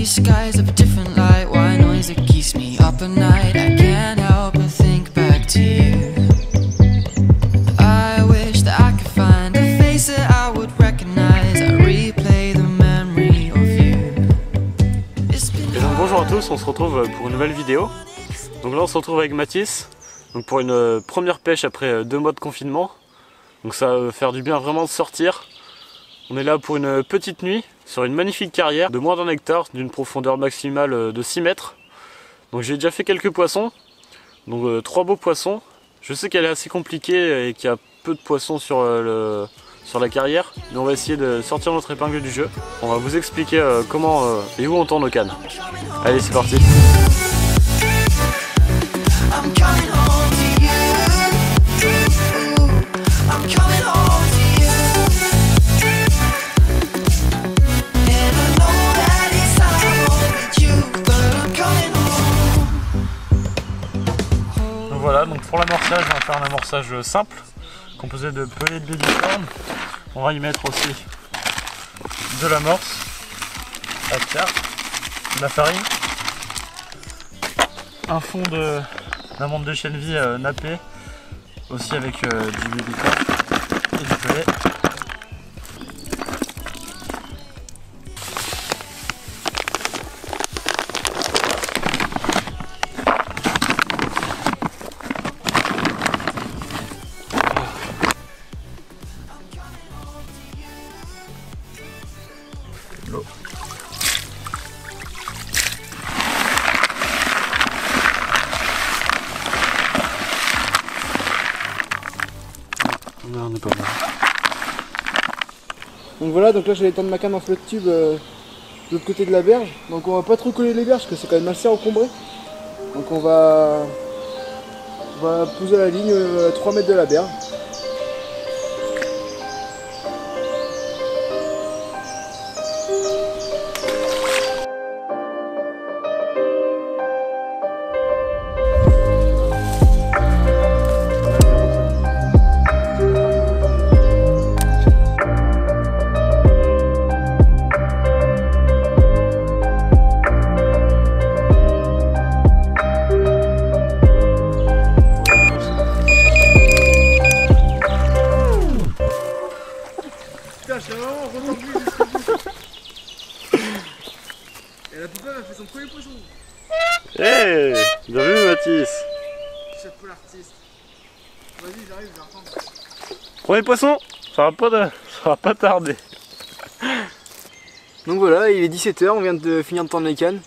these skies of a different light. Why noise that keeps me up at night? I can't help but think back to you. I wish that I could find a face that I would recognize. I replay the memory of you. Et donc bonjour à tous, on se retrouve pour une nouvelle vidéo. Donc là on se retrouve avec Mathis, donc pour une première pêche après 2 mois de confinement. Donc ça va faire du bien vraiment de sortir. On est là pour une petite nuit sur une magnifique carrière de moins d'1 hectare, d'une profondeur maximale de 6 mètres. Donc j'ai déjà fait quelques poissons, donc 3 beaux poissons. Je sais qu'elle est assez compliquée et qu'il y a peu de poissons sur la carrière, mais on va essayer de sortir notre épingle du jeu. On va vous expliquer comment et où on tend nos cannes. Allez, c'est parti. Voilà, donc pour l'amorçage, on va faire un amorçage simple, composé de pelés de licorne. On va y mettre aussi de l'amorce, de la farine, un fond d'amande de chènevis nappé, aussi avec du licorne et du pelé. On est pas mal. Donc voilà, donc là j'allais tendre ma canne en flotte tube de l'autre côté de la berge. Donc on va pas trop coller les berges parce que c'est quand même assez encombré. Donc on va poser la ligne à 3 mètres de la berge. J'ai vraiment retendu jusqu'au bout. Et la poupée a fait son premier poisson. Hey, bien vu Mathis. Chapeau l'artiste. Vas-y, j'arrive, je vais reprendre. Premier poisson, ça va pas tarder. Donc voilà, il est 17 h, on vient de finir de tendre les cannes.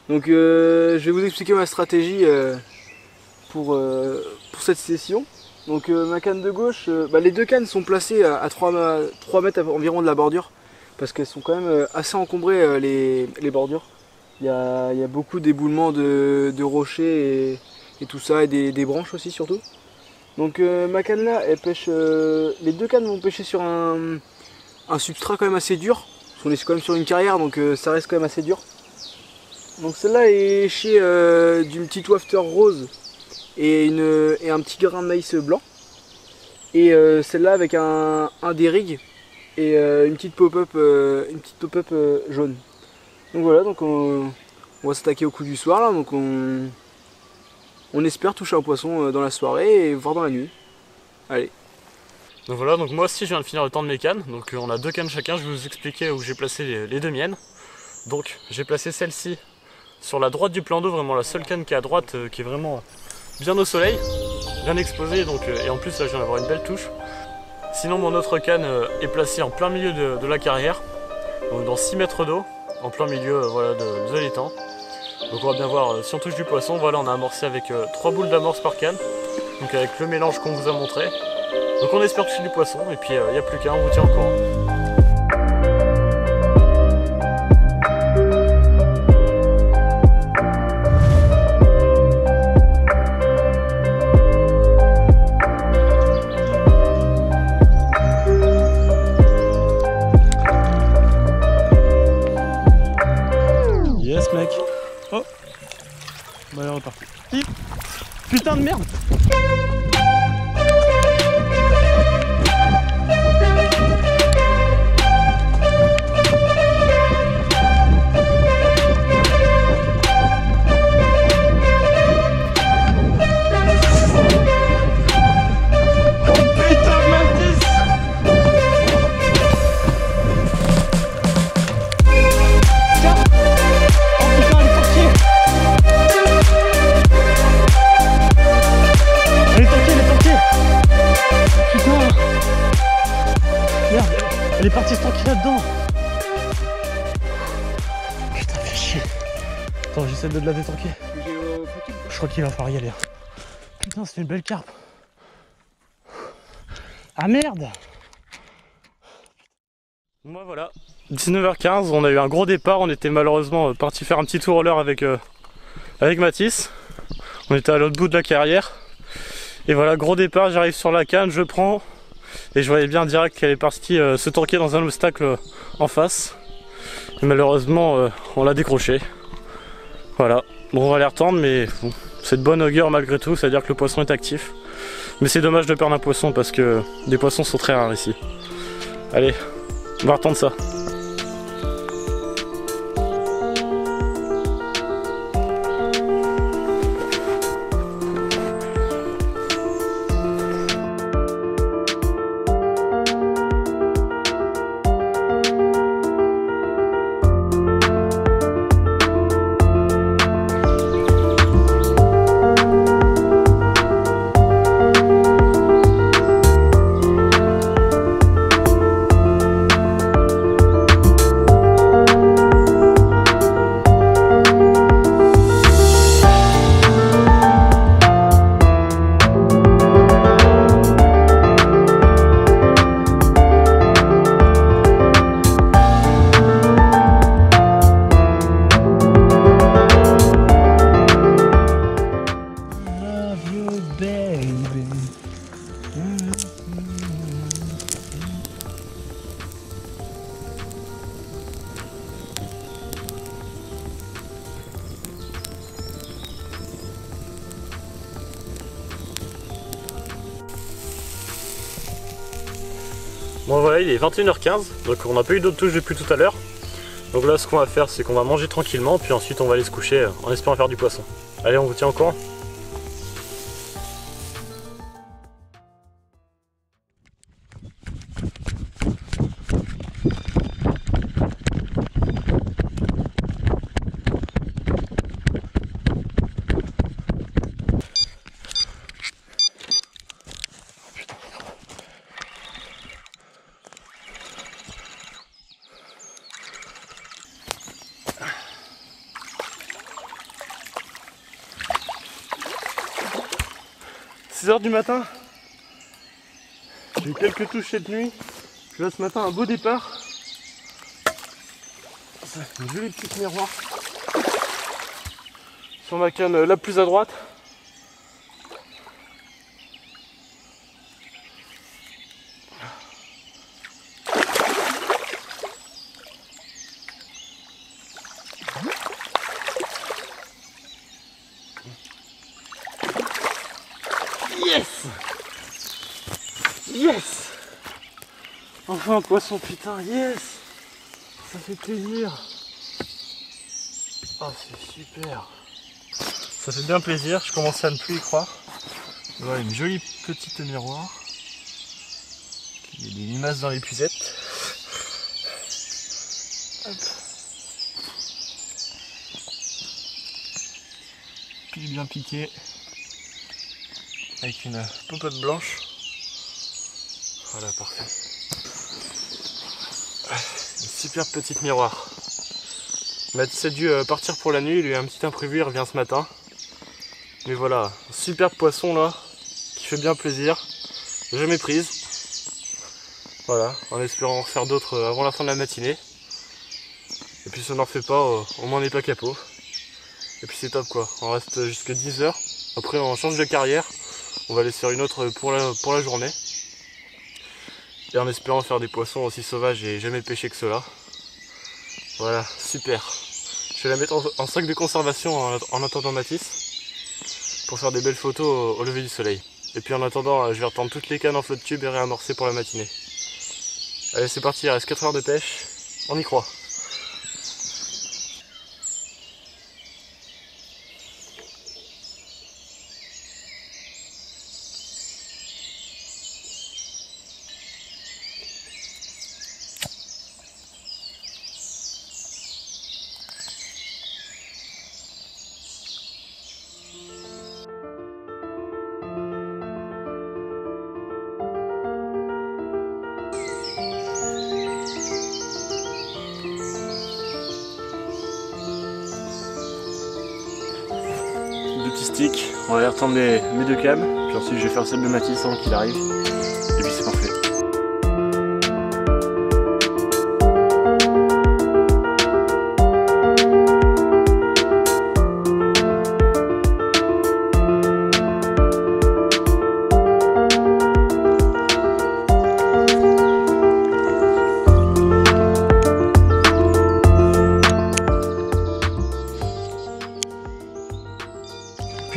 Donc je vais vous expliquer ma stratégie pour cette session. Donc ma canne de gauche, les deux cannes sont placées à 3 mètres environ de la bordure, parce qu'elles sont quand même assez encombrées les bordures. Il y a beaucoup d'éboulements de rochers et tout ça, et des branches aussi surtout. Donc ma canne là, elle pêche, les deux cannes vont pêcher sur un substrat quand même assez dur, parce qu'on est quand même sur une carrière, donc ça reste quand même assez dur. Donc celle-là est chez d'une petite wafter rose et un petit grain de maïs blanc, et celle-là avec un dérigue et une petite pop-up jaune. Donc voilà, donc on va s'attaquer au coup du soir là, donc on espère toucher un poisson dans la soirée et voir dans la nuit. Allez. Donc voilà, donc moi aussi je viens de finir de tendre mes cannes, donc on a 2 cannes chacun. Je vais vous expliquer où j'ai placé les 2 miennes. Donc j'ai placé celle-ci sur la droite du plan d'eau, vraiment la seule canne qui est à droite, qui est vraiment bien au soleil, bien exposée, donc, et en plus là je viens d'avoir une belle touche. Sinon mon autre canne est placée en plein milieu de la carrière, donc dans 6 mètres d'eau, en plein milieu voilà, de l'étang. Donc on va bien voir si on touche du poisson. Voilà, on a amorcé avec 3 boules d'amorce par canne, donc avec le mélange qu'on vous a montré. Donc on espère toucher du poisson, et puis il n'y a plus qu'à, on vous tient au courant. Yes mec. Oh. Bah elle est repartie. Putain de merde. Attends, j'essaie de la détanquer. Je crois qu'il va falloir y aller. Putain, c'est une belle carpe. Ah merde! Moi voilà, 19h15, on a eu un gros départ. On était malheureusement parti faire un petit tour au leurre avec Mathis. On était à l'autre bout de la carrière. Et voilà, gros départ, j'arrive sur la canne, je prends. Et je voyais bien direct qu'elle est partie se tanker dans un obstacle en face. Et malheureusement, on l'a décroché. Voilà, bon, on va les retendre, mais bon, c'est de bonne augure malgré tout, c'est-à-dire que le poisson est actif. Mais c'est dommage de perdre un poisson parce que des poissons sont très rares ici. Allez, on va retendre ça. Bon voilà, il est 21h15, donc on n'a pas eu d'autres touches depuis tout à l'heure. Donc là ce qu'on va faire c'est qu'on va manger tranquillement, puis ensuite on va aller se coucher en espérant faire du poisson. Allez, on vous tient au courant. « 6h du matin, j'ai eu quelques touches cette nuit, puis là ce matin un beau départ, une jolie petite miroir sur ma canne la plus à droite. Yes! Yes! Enfin un poisson, putain, yes! Ça fait plaisir! Oh, c'est super! Ça fait bien plaisir, je commençais à ne plus y croire. Voilà, une jolie petite miroir. Il y a des limaces dans l'épuisette. Hop. Puis bien piqué. Avec une popote blanche. Voilà, parfait. Une super petite miroir. Mathis a dû partir pour la nuit, il a eu un petit imprévu, il revient ce matin. Mais voilà, un super poisson là, qui fait bien plaisir. Jamais prise. Voilà, en espérant en faire d'autres avant la fin de la matinée. Et puis si on n'en fait pas, au moins on n'est pas capot. Et puis c'est top quoi, on reste jusqu'à 10h. Après on change de carrière. On va aller se faire une autre pour la journée. Et en espérant faire des poissons aussi sauvages et jamais pêcher que cela. Voilà, super. Je vais la mettre en sac de conservation en attendant Mathis. Pour faire des belles photos au lever du soleil. Et puis en attendant, je vais retendre toutes les cannes en flotte tube et réamorcer pour la matinée. Allez, c'est parti, il reste 4 heures de pêche. On y croit. aquatique. On va aller retendre mes 2 cams, puis ensuite je vais faire celle de Mathis avant qu'il arrive. Et puis c'est parfait.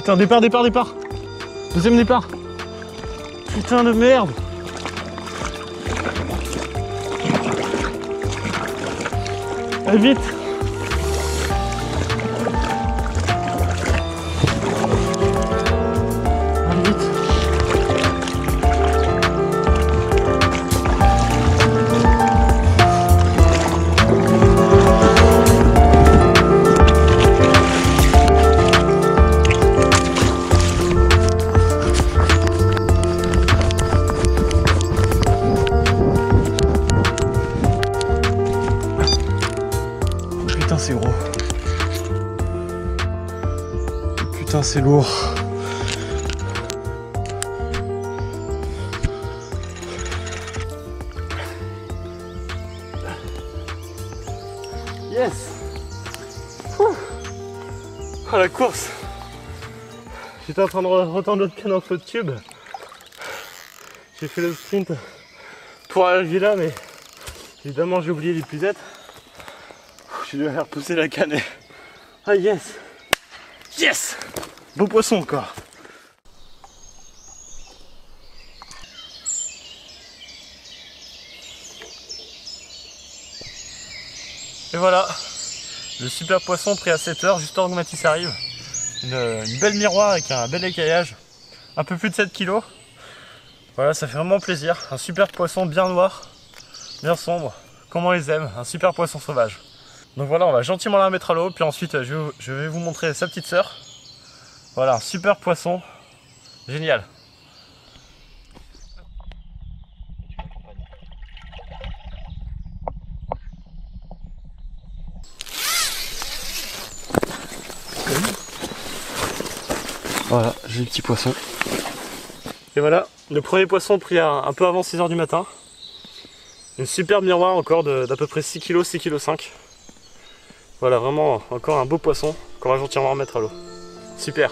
Putain, départ. Deuxième départ. Putain de merde. Allez vite. Allez vite. Putain, c'est gros. Putain, c'est lourd. Yes. Oh, la course. J'étais en train de retendre l'autre canne en flotte tube. J'ai fait le sprint pour arriver là, mais évidemment j'ai oublié l'épuisette. J'ai dû aller repousser la canne et... Ah yes. Yes. Beau poisson encore. Et voilà, le super poisson pris à 7 h juste avant que Mathis arrive. Une belle miroir avec un bel écaillage, un peu plus de 7 kg. Voilà, ça fait vraiment plaisir. Un super poisson bien noir, bien sombre, comme on les aime, un super poisson sauvage. Donc voilà, on va gentiment la mettre à l'eau, puis ensuite je vais vous montrer sa petite sœur. Voilà, un super poisson, génial. Voilà, j'ai le petit poisson. Et voilà, le premier poisson pris un peu avant 6 h du matin. Une superbe miroir encore d'à peu près 6 kg, 6 kg 5. Voilà, vraiment encore un beau poisson qu'on va gentiment remettre à l'eau. Super.